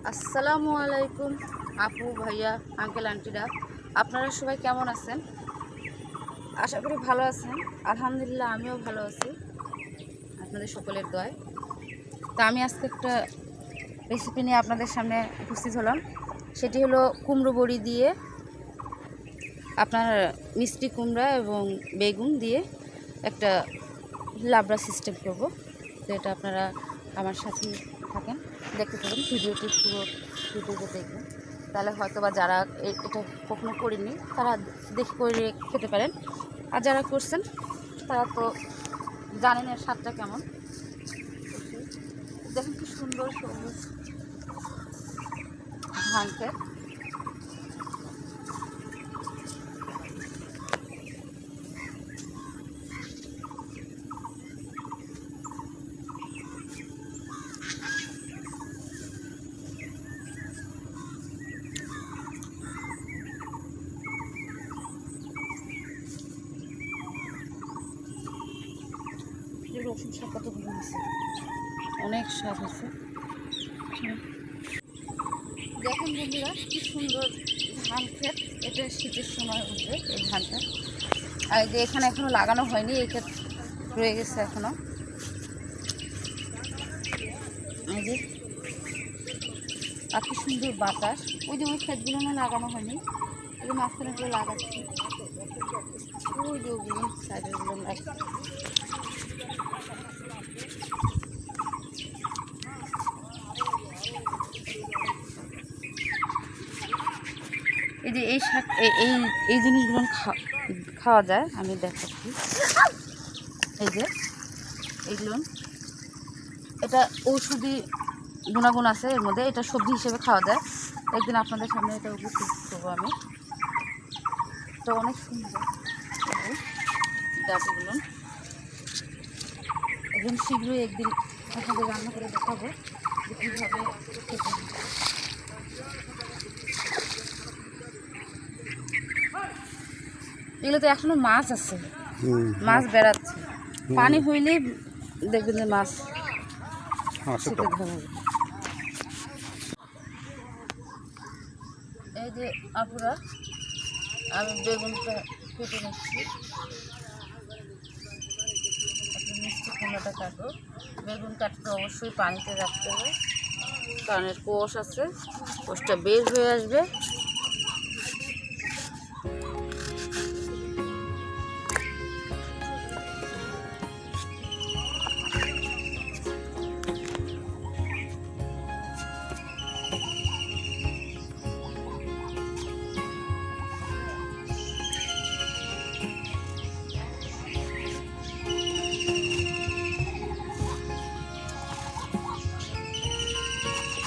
আসসালামু আলাইকুম আপু ভাইয়া আঙ্কেল আন্টিরা, আপনারা সবাই কেমন আছেন? আশা করি ভালো আছেন। আলহামদুলিল্লাহ আমিও ভালো আছি আপনাদের সকলের দয়ায়। তা আমি আজকে একটা রেসিপি নিয়ে আপনাদের সামনে উপস্থিত হলাম। সেটি হলো কুমড়ো বড়ি দিয়ে আপনার মিষ্টি কুমড়া এবং বেগুন দিয়ে একটা লাবড়া সিস্টেম করব। তো এটা আপনারা আমার সাথে থাকেন, দেখতে পাবেন ভিডিওটি পুরো ভিডিওতে দেখবেন। তাহলে হয়তো বা যারা এটা কখনো করেনি তারা দেখে করে খেতে পারেন, আর যারা করছেন তারা তো জানেন এর স্বাদটা কেমন। দেখেন কি সুন্দর সবুজ ধান ক্ষেত। রসুন শাক কতগুলো আছে, অনেক স্বাদ আছে। দেখেন বন্ধুরা কি সুন্দর ধান ক্ষেত। এটা শীতের সময় উঠবে এই ধানটা। আর যে এখানে এখনো লাগানো হয়নি, এই ক্ষেত রয়ে গেছে এখনো। এই যে আর কি সুন্দর বাতাস। ওই যে ওই ক্ষেতগুলো না লাগানো হয়নি, ওই যে মাঝখানে গুলো লাগাচ্ছি, ওই যে ওগুলো সাইডের গুলো লাগাচ্ছি। এই যে এই শাক এই এই জিনিসগুলো খাওয়া যায়, আমি দেখাচ্ছি। এই যে এইগুলো, এটা ঔষধি গুণাগুণ আছে এর মধ্যে, এটা সবজি হিসেবে খাওয়া যায়। একদিন আপনাদের সামনে এটা উপস্থিত করবো আমি। তো অনেক সুন্দর গাছগুলো। একদম শীঘ্রই একদিন আপনাদের রান্না করে দেখাবো যে কীভাবে খেতে। এগুলোতে এখনো মাছ আছে, মাছ বেড়াচ্ছে। পানি হইলে দেখবেন যে মাছ ছিপে ধরা হবে। এই যে আপুরা, আমি বেগুনটা কেটে নিচ্ছি। মিষ্টি কুমড়াটা কাটবো। বেগুন কাটতে অবশ্যই পানিতে রাখতে হবে, কারণ এর কোষ আছে, কোষটা বের হয়ে আসবে।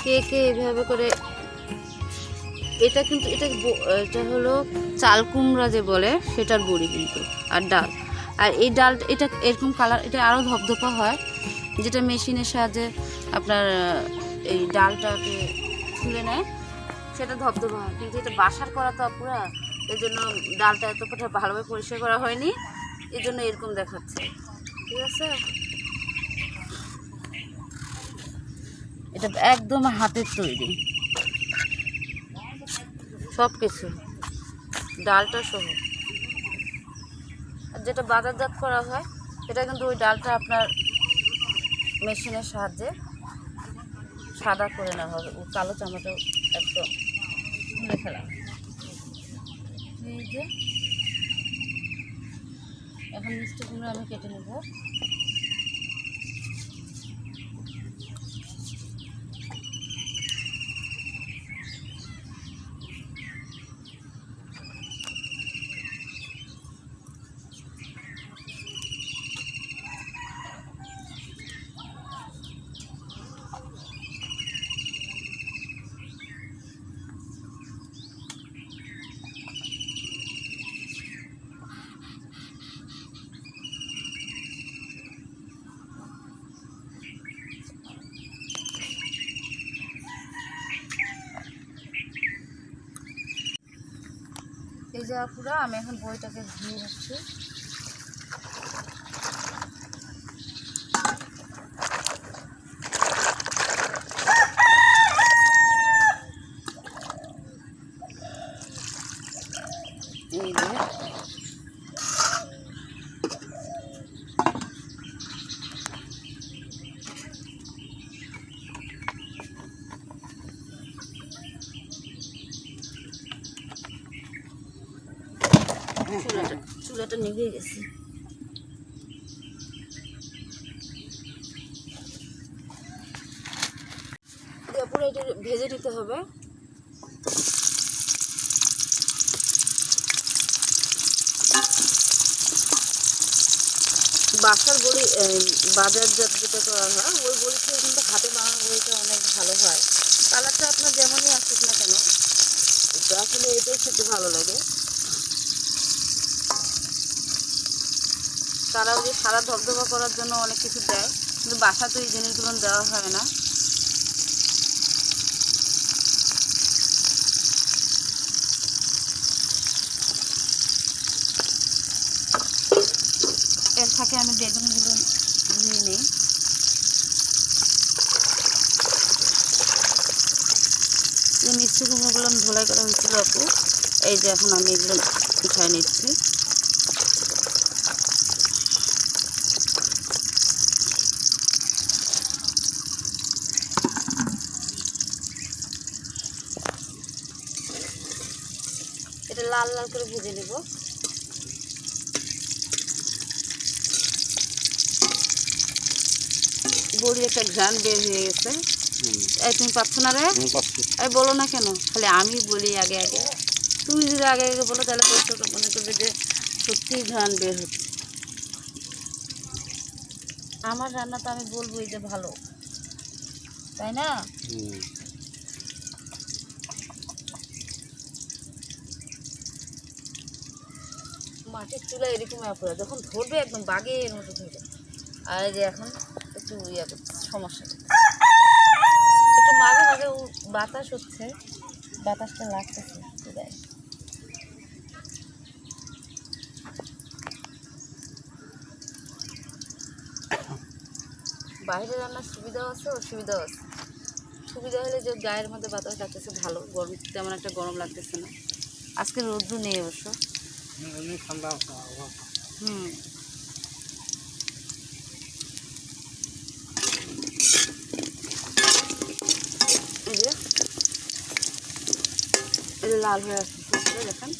কে কে এভাবে করে, এটা কিন্তু এটা হলো চাল কুমড়া যে বলে সেটার বড়ি কিন্তু, আর ডাল। আর এই ডাল এটা এরকম কালার, এটা আরও ধপধপা হয়, যেটা মেশিনের সাহায্যে আপনার এই ডালটাকে তুলে নেয়, সেটা ধপধপা হয়। কিন্তু এটা বাসার করা তো পুরা, এই জন্য ডালটা এতটা ভালোভাবে পরিষ্কার করা হয়নি, এই জন্য এরকম দেখাচ্ছে। ঠিক আছে, এটা একদম হাতের তৈরি সব কিছু, ডালটা সহ। আর যেটা বাজারজাত করা হয় সেটা কিন্তু ওই ডালটা আপনার মেশিনের সাহায্যে সাদা করে নেওয়া হবে, ও কালো চামড়াটা একদম তুলে ফেলা। এই যে এখন মিষ্টি কুমড়ো আমি কেটে নেব। এই যে আপুরা, আমি এখন বইটাকে ধুয়ে নিচ্ছি। চুলাটা নিভে গেছে। পুরো এটা ভেজে নিতে হবে। বাসার বড়ি, বাজারজাত যেটা করা হয় ওই বড়িটা কিন্তু হাতে বানানো বড়িটা অনেক ভালো হয়। কালারটা আপনার যেমনই আসুক না কেন, তো আসলে এটাই খেতে ভালো লাগে। তারাও যে সারা ধবধবা করার জন্য অনেক কিছু দেয়, কিন্তু বাসা তো এই জিনিসগুলো দেওয়া হয় না। এর ফাঁকে আমি বেগুনগুলো ধুয়ে নিই। যে মিষ্টি কুমড়োগুলো আমি ধোলাই করা হয়েছিল আপু, এই যে এখন আমি এগুলো উঠায় নিচ্ছি। এটা লাল লাল করে ভেজে নেব। বড়ি একটা ঘ্রাণ বের হয়ে গেছে। এই তুমি পাচ্ছ না রে? এই বলো না কেন, খালি আমি বলি আগে আগে। তুমি যদি আগে আগে বলো তাহলে দর্শক মনে করবে যে সত্যিই ঘ্রাণ বের হচ্ছে। আমার রান্না তো আমি বলবোই যে ভালো, তাই না? মাটির চুলা এরকম অপরাধ, যখন ধরবে একদম বাঘের মতো ধরবে। আর এই যে এখন একটু ইয়ে করছে, সমস্যা একটু মাঝে মাঝে বাতাস হচ্ছে, বাতাসটা লাগতেছে চুলায়। বাইরে রান্নার সুবিধাও আছে, অসুবিধাও আছে। সুবিধা হলে যে গায়ের মধ্যে বাতাস লাগতেছে ভালো, গরম তেমন একটা গরম লাগতেছে না। আজকে রোদ্দু নেই অবশ্য। এই যে লাল হয়ে আসছে দেখেন।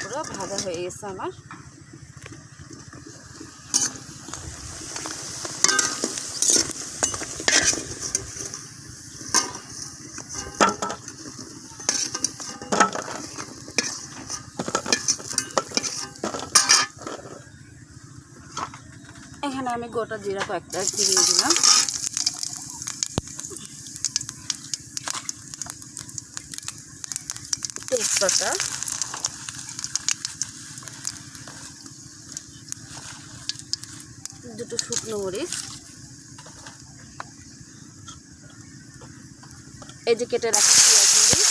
পুরো ভাজা হয়ে গেছে আমার। এখানে আমি গোটা জিরা কয়েকটা দিয়ে দিলাম। তেজপাতা, দুটো শুকনো মরিচ, এই যে কেটে রাখা পেঁয়াজ মরিচ,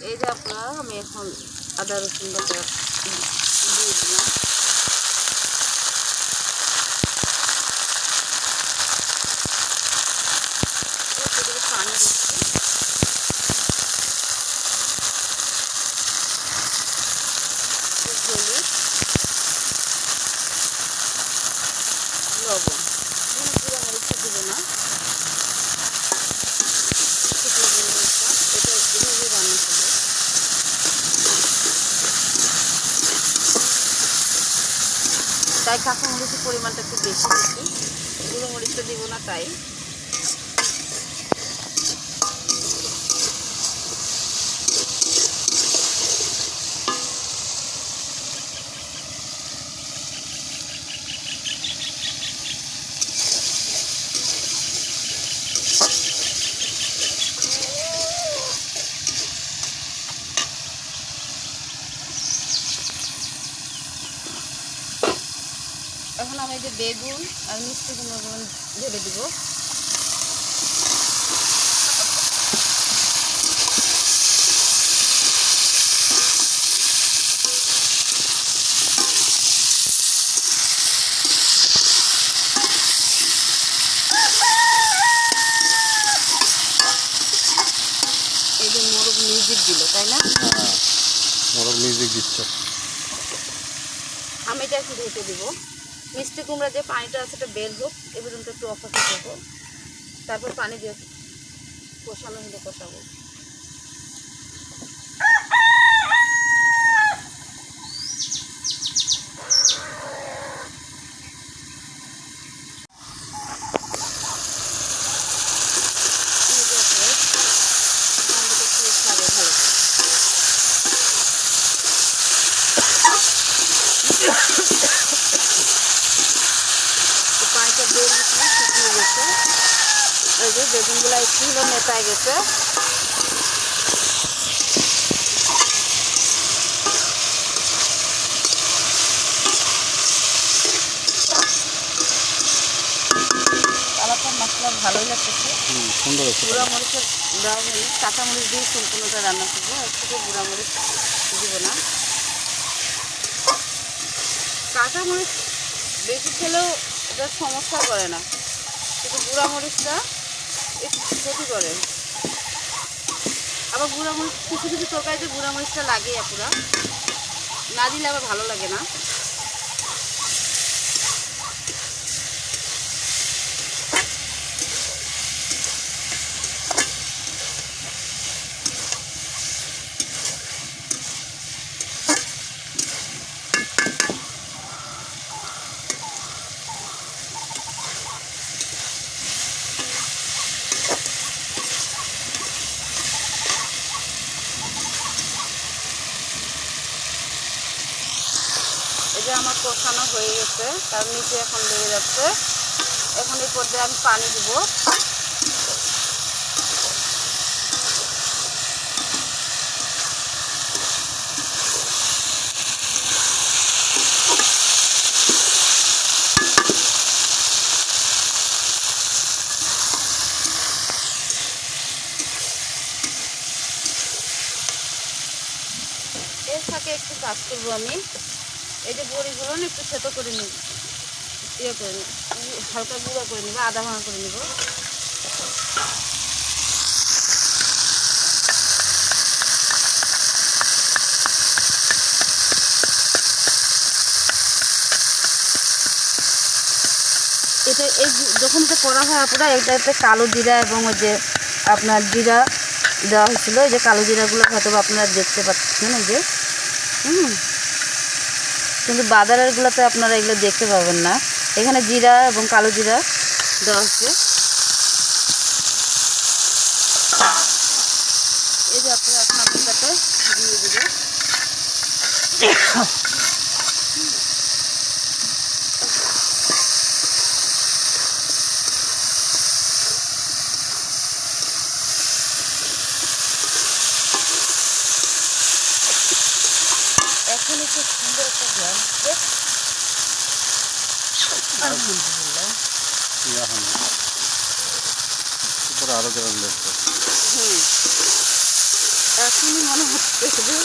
এই যে আপনারা আমি এখন আদা রসুন বাটা দিয়ে দিলাম। পানি দিচ্ছি, হলুদ, লবণ, পুরো মরিচটা দেবো না, শুকনো মরিচটা এটা এভাবে রান্না করবো। তাই কাঁচা মরিচের পরিমাণটা একটু বেশি দিচ্ছি, গুঁড়ো মরিচটা দিব না তাই। এখন আমি যে বেগুন আর মিষ্টি কুমড়োগুলো ঢেলে দিব। এই যে মোরগ মিউজিক দিল, তাই না? হ্যাঁ, মোরগ মিউজিক দিচ্ছে। আমি এটা একটু ঢেকে দিব। মিষ্টি কুমড়া যে পানিটা আছে এটা বের হোক, এ পর্যন্ত একটু অপেক্ষা করবো। তারপর পানি দিয়ে কষানো হলে কষাবো। পানিটা বের হচ্ছে, শুকিয়ে গেছে। এই যে বেগুনগুলো একটু হলো নেতায় গেছে। কালারটা মশলা ভালোই লাগতেছে। সুন্দর আছে। গুঁড়া মরিচের গুঁড়া মরিচ, কাঁচা মরিচ দিয়ে সম্পূর্ণটা রান্না করবো, একটু গুঁড়া মরিচ দিব না। কাঁচা মরিচ বেশি খেলেও এটা সমস্যা করে না, কিন্তু গুঁড়া মরিচটা একটু ক্ষতি করে। আবার গুঁড়া মরিচ কিছু কিছু তরকারিতে গুঁড়া মরিচটা লাগে, পুরা না দিলে আবার ভালো লাগে না। এই যে আমার কষানো হয়ে গেছে, তার নিচে এখন লেগে যাচ্ছে। এখন এই পর্যায়ে আমি পানি দিব। এর সাথে একটু কাজ করবো আমি। এই যে বড়িগুলো না একটু থেতো করে নিব, ইয়ে করে নিব, হালকা গুঁড়ো করে নিব, আধা ভাঙা করে নিব। এটা এই যখন এটা করা হয় আপনারা, এটাতে কালো জিরা এবং ওই যে আপনার জিরা দেওয়া হয়েছিল। এই যে কালো জিরাগুলো হয়তো আপনারা দেখতে পাচ্ছেন, এই যে কিন্তু বাজারেরগুলোতে আপনারা এগুলো দেখতে পাবেন না। এখানে জিরা এবং কালো জিরা দেওয়া হচ্ছে। এই যে আপনারা এখন আপনার দিয়ে দেবে। এখন একটু সুন্দর একটা গ্রাম হচ্ছে। আলহামদুলিল্লাহ। আরো গ্রাম দেখতে এখনই মনে হচ্ছে যে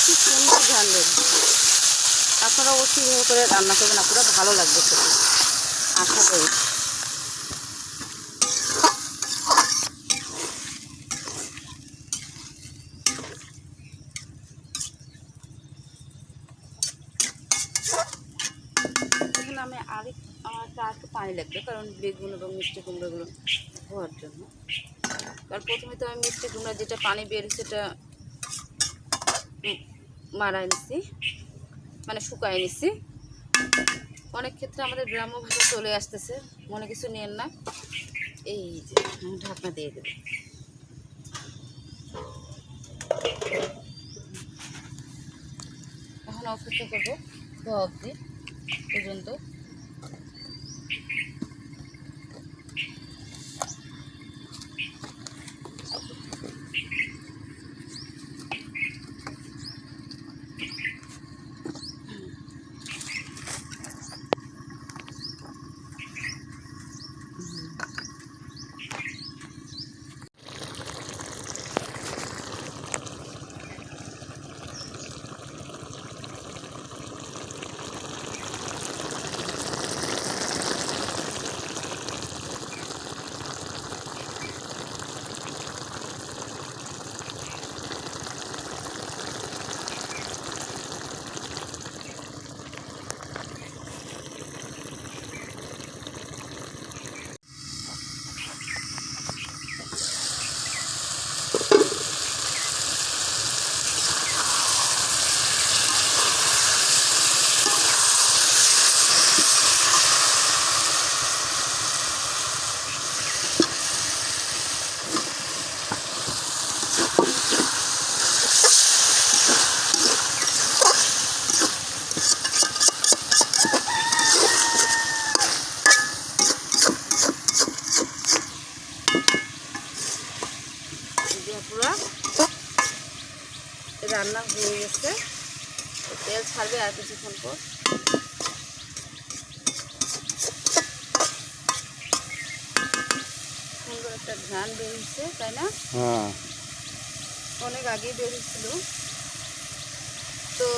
কি সুন্দর ঝাল লাগবে। আপনারা অবশ্যই ভাবে করে রান্না করবেন, আপনারা ভালো লাগবে খেতে, আশা করি। এখানে আমি আমার একটু পানি লাগবে, কারণ বেগুন এবং মিষ্টি কুমড়োগুলো হওয়ার জন্য। কারণ প্রথমে তো আমি মিষ্টি কুমড়া যেটা পানি বের সেটা মারাই নিছি, মানে শুকাই নিছি। অনেক ক্ষেত্রে আমাদের গ্রাম্য ভাষা চলে আসতেছে, মনে কিছু নিয়েন না। এই যে ঢাকনা দিয়ে দেব। এখন অপেক্ষা করবো ধোয়া অবধি পর্যন্ত। রান্না হয়ে গেছে, তেল ছাড়বে আর কিছুক্ষণ পর। সুন্দর একটা ঘ্রাণ বেরিয়েছে, তাই না? হ্যাঁ, অনেক আগেই বেরিয়েছিল। তো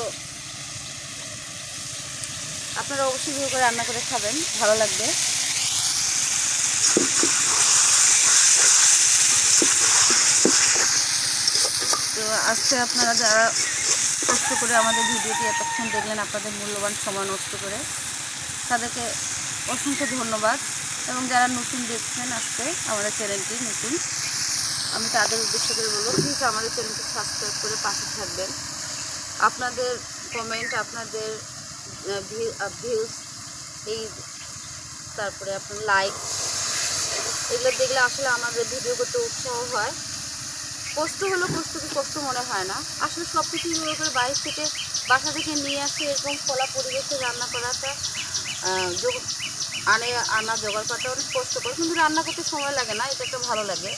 আপনারা অবশ্যই ভিডিও করে রান্না করে খাবেন, ভালো লাগবে। তো আজকে আপনারা যারা কষ্ট করে আমাদের ভিডিওটি এতক্ষণ দেখলেন, আপনাদের মূল্যবান সময় নষ্ট করে, তাদেরকে অসংখ্য ধন্যবাদ। এবং যারা নতুন দেখছেন আজকে আমাদের চ্যানেলটি নতুন, আমি তাদের উদ্দেশ্য করে বলবো, প্লিজ আমাদের চ্যানেলটি সাবস্ক্রাইব করে পাশে থাকবেন। আপনাদের কমেন্ট, আপনাদের ভিউজ, এই তারপরে আপনার লাইক, এগুলো দেখলে আসলে আমাদের ভিডিও করতে উৎসাহ হয়। কষ্ট হলো, কষ্টকে কষ্ট মনে হয় না। আসলে সব কিছু ভিডিও করে বাইরে থেকে বাসা থেকে নিয়ে আসে এরকম খোলা পরিবেশে রান্না করাটা, আনা জোগাড় করাটা অনেক কষ্টকর, কিন্তু রান্না করতে সময় লাগে না, এটা একটা ভালো লাগে।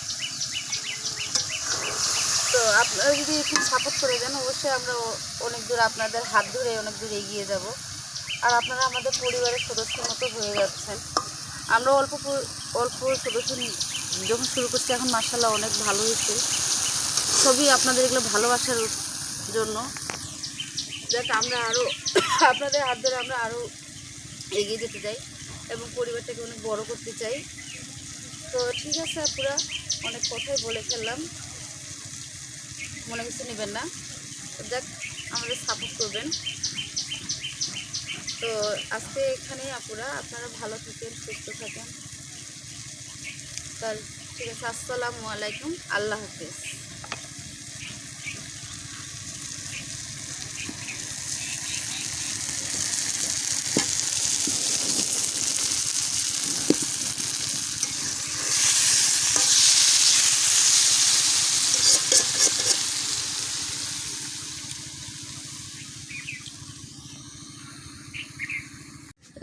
তো আপনারা যদি একটু সাপোর্ট করে দেন, অবশ্যই আমরা অনেক দূর, আপনাদের হাত ধরে অনেক দূর এগিয়ে যাব। আর আপনারা আমাদের পরিবারের সদস্যের মতো হয়ে যাচ্ছেন। আমরা অল্প সদস্য যখন শুরু করছি, এখন মাশাআল্লাহ অনেক ভালো হয়েছে। সবই আপনাদের এগুলো ভালোবাসার জন্য, যাতে আমরা আরও আপনাদের হাত ধরে আমরা আরও এগিয়ে যেতে চাই এবং পরিবারটাকে অনেক বড় করতে চাই। তো ঠিক আছে আপুরা, অনেক কথাই বলে ফেললাম, মনে কিছু নেবেন না। যাক, আমাদের সাপোর্ট করবেন। তো আজকে এখানেই আপুরা, আপনারা ভালো থাকেন, সুস্থ থাকেন। তাহলে ঠিক আছে, আসসালামু আলাইকুম, আল্লাহ হাফিজ।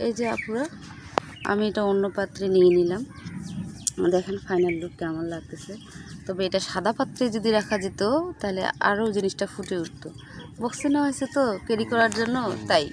এই যে আপুরা, আমি এটা অন্য পাত্রে নিয়ে নিলাম। দেখেন ফাইনাল লুক কেমন লাগতেছে। তবে এটা সাদা পাত্রে যদি রাখা যেত তাহলে আরও জিনিসটা ফুটে উঠতো। বক্সে নেওয়া হয়েছে তো ক্যারি করার জন্য, তাই